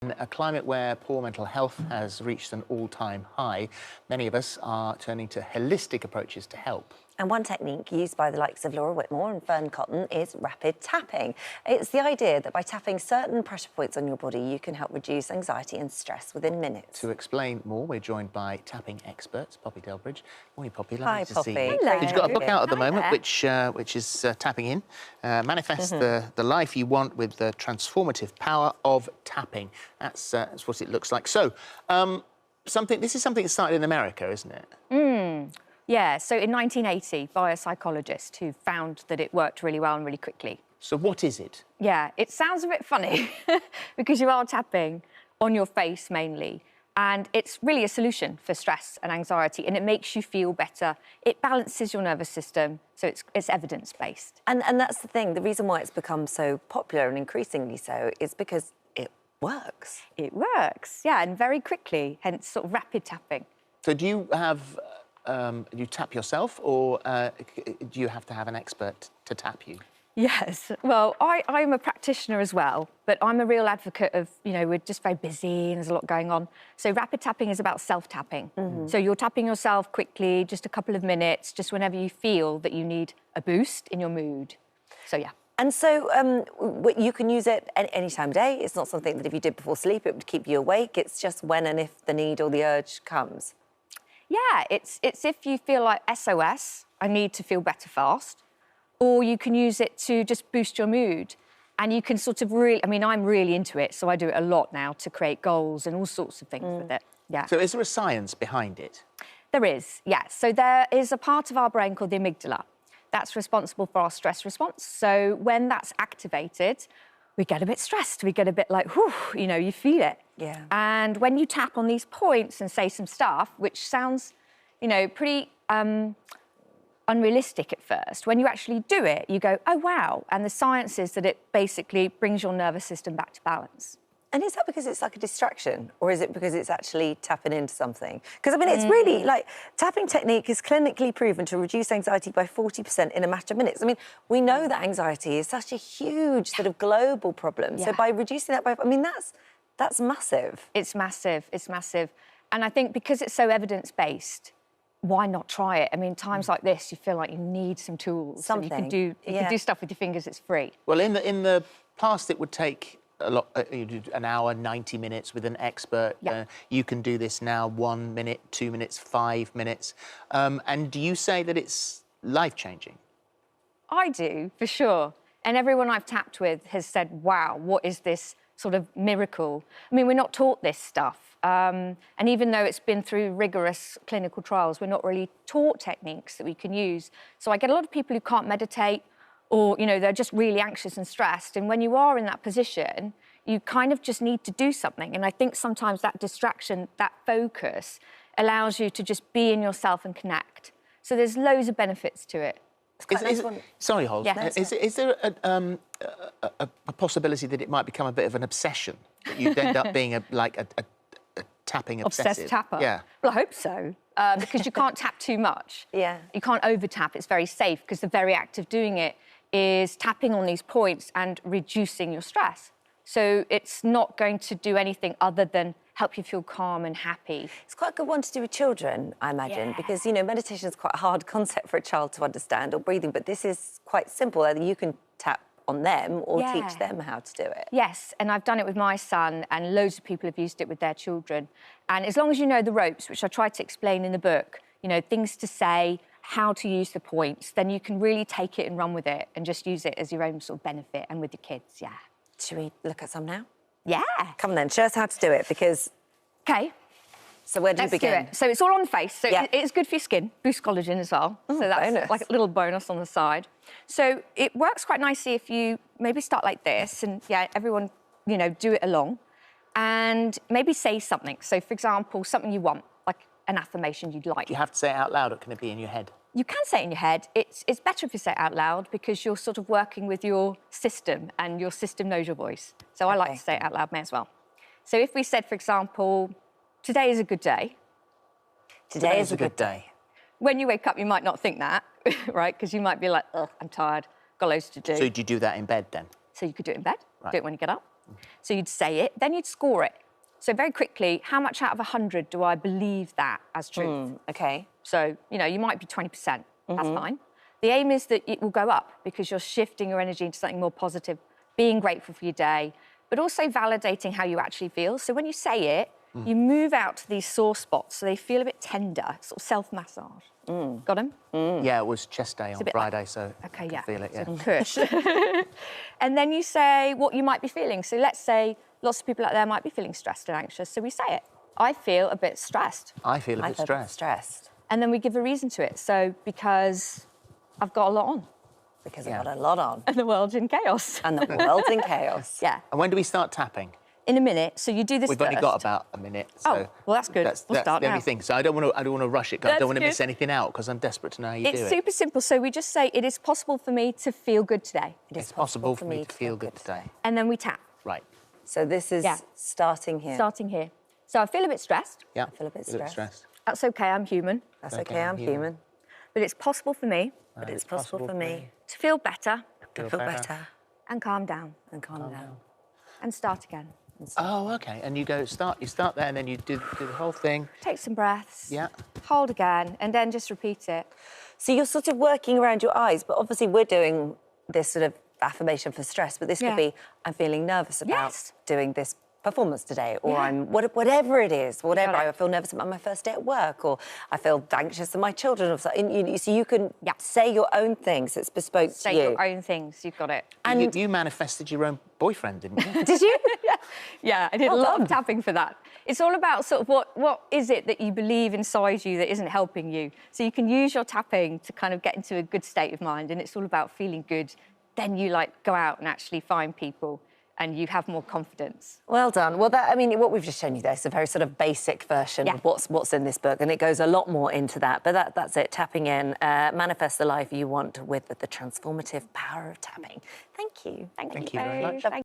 In a climate where poor mental health has reached an all-time high, many of us are turning to holistic approaches to help. And one technique used by the likes of Laura Whitmore and Fern Cotton is rapid tapping. It's the idea that by tapping certain pressure points on your body, you can help reduce anxiety and stress within minutes. To explain more, we're joined by tapping experts, Poppy Delbridge. Morning, Poppy. Hi, Lovely to Poppy. see you. Hello. You've got a book out at the Hi moment, there. which is Tapping In. Manifest the life you want with the transformative power of tapping. That's what it looks like. So, this is something that started in America, isn't it? Yeah, so in 1980, by a psychologist who found that it worked really well and really quickly. So what is it? Yeah, it sounds a bit funny because you are tapping on your face mainly, and it's really a solution for stress and anxiety, and it makes you feel better. It balances your nervous system, so it's evidence-based. And that's the thing, the reason why it's become so popular and increasingly so is because it works. It works, yeah, and very quickly, hence sort of rapid tapping. So do you have... do you tap yourself, or do you have to have an expert to tap you? Yes, well, I'm a practitioner as well, but I'm a real advocate of, we're just very busy and there's a lot going on. So rapid tapping is about self-tapping. So you're tapping yourself quickly, just a couple of minutes, just whenever you feel that you need a boost in your mood. So, yeah. And so you can use it any time of day. It's not something that if you did before sleep, it would keep you awake. It's just when and if the need or the urge comes. Yeah, it's if you feel like SOS, I need to feel better fast, or you can use it to just boost your mood. And you can sort of I'm really into it, so I do it a lot now to create goals and all sorts of things with it, yeah. So is there a science behind it? There is, yes. So there is a part of our brain called the amygdala. That's responsible for our stress response. So when that's activated, we get a bit stressed, we get a bit like, whew, you feel it. Yeah. And when you tap on these points and say some stuff, which sounds, pretty unrealistic at first, when you actually do it, you go, oh, wow. And the science is that it basically brings your nervous system back to balance. And is that because it's like a distraction, or is it because it's actually tapping into something? Because, it's really, tapping technique is clinically proven to reduce anxiety by 40% in a matter of minutes. We know that anxiety is such a huge sort of global problem. Yeah. So by reducing that by, that's massive. It's massive, it's massive. And I think because it's so evidence-based, why not try it? Times like this, you feel like you need some tools. Something. You can do stuff with your fingers, it's free. Well, in the past, it would take a lot, an hour, 90 minutes with an expert. Yeah. You can do this now, 1 minute, 2 minutes, 5 minutes. And do you say that it's life-changing? I do, for sure. And everyone I've tapped with has said, wow, what is this sort of miracle? We're not taught this stuff. And even though it's been through rigorous clinical trials, we're not really taught techniques that we can use. So I get a lot of people who can't meditate, or, they're just really anxious and stressed. And when you are in that position, you kind of just need to do something. And I think sometimes that distraction, that focus, allows you to just be in yourself and connect. So there's loads of benefits to it. Sorry, Holt. Yeah. Is there a possibility that it might become a bit of an obsession? That you'd end up being a tapping obsessive? Obsessed tapper? Yeah. Well, I hope so, because you can't tap too much. Yeah. You can't over-tap. It's very safe, because the very act of doing it is tapping on these points and reducing your stress. So it's not going to do anything other than help you feel calm and happy. It's quite a good one to do with children, I imagine, because, meditation is quite a hard concept for a child to understand, or breathing, but this is quite simple. Either you can tap on them or teach them how to do it. Yes, and I've done it with my son, and loads of people have used it with their children. And as long as you know the ropes, which I try to explain in the book, things to say, how to use the points, then you can really take it and run with it and just use it as your own sort of benefit and with your kids, yeah. Should we look at some now? Yeah. Come on then, show us how to do it, because... OK. So where do you begin? Let's do it. So it's all on the face, so it's good for your skin, boosts collagen as well. So that's bonus. like a little bonus on the side. So it works quite nicely if you maybe start like this, and, everyone, do it along, and maybe say something. So, for example, something you want, like an affirmation you'd like. Do you have to say it out loud, or can it be in your head? You can say it in your head. It's better if you say it out loud, because you're sort of working with your system, and your system knows your voice. So I like to say it out loud, may as well. So if we said, for example, today is a good day. Today is a good day. When you wake up, you might not think that, right? Because you might be like, ugh, I'm tired, got loads to do. So do you do that in bed then? So you could do it in bed, do it when you get up. So you'd say it, then you'd score it. So very quickly, how much out of 100 do I believe that as truth? OK. So, you know, you might be 20%. That's fine. The aim is that it will go up because you're shifting your energy into something more positive, being grateful for your day, but also validating how you actually feel. So when you say it, you move out to these sore spots so they feel a bit tender, sort of self-massage. Got them? Yeah, it was chest day on Friday, so I can feel it, yeah. So push. And then you say what you might be feeling. So let's say lots of people out there might be feeling stressed and anxious, so we say it. I feel a bit stressed. I feel a bit stressed. And then we give a reason to it. So because I've got a lot on. Because I've got a lot on. And the world's in chaos. And the world's in chaos. Yeah. And when do we start tapping? In a minute. So you do this We've only got about a minute. So oh, well, that's good. That's We'll start the only now. thing. So I don't want to rush it. 'Cause I don't want to miss anything out because I'm desperate to know how you do it. It's super simple. So we just say, it is possible for me to feel good today. It's possible for me to feel good today. And then we tap. Right. So this is starting here. Starting here. So I feel a bit stressed. Yeah. I feel a bit stressed. That's okay, I'm human. That's OK, I'm human. But it's possible for me But it's possible for me to feel better to feel better and calm down and calm down. and start again. Oh, OK. And you start there and then you do the whole thing. Take some breaths. Yeah. Hold again and then just repeat it. So you're sort of working around your eyes, but obviously we're doing this sort of affirmation for stress, but this could be, I'm feeling nervous about doing this performance today, or I'm whatever it is, whatever. I feel nervous about my first day at work, or I feel anxious for my children. Or something. So you can say your own things. It's bespoke to you. Say your own things. You've got it. And you manifested your own boyfriend, didn't you? Did you? Yeah, I did a lot of tapping for that. It's all about sort of what is it that you believe inside you that isn't helping you. So you can use your tapping to kind of get into a good state of mind, and it's all about feeling good. Then you go out and actually find people, and you have more confidence. Well done. Well, I mean, what we've just shown you there is a very sort of basic version of what's in this book, and it goes a lot more into that. But that's it. Tapping in, manifest the life you want with the transformative power of tapping. Thank you. Thank you very much.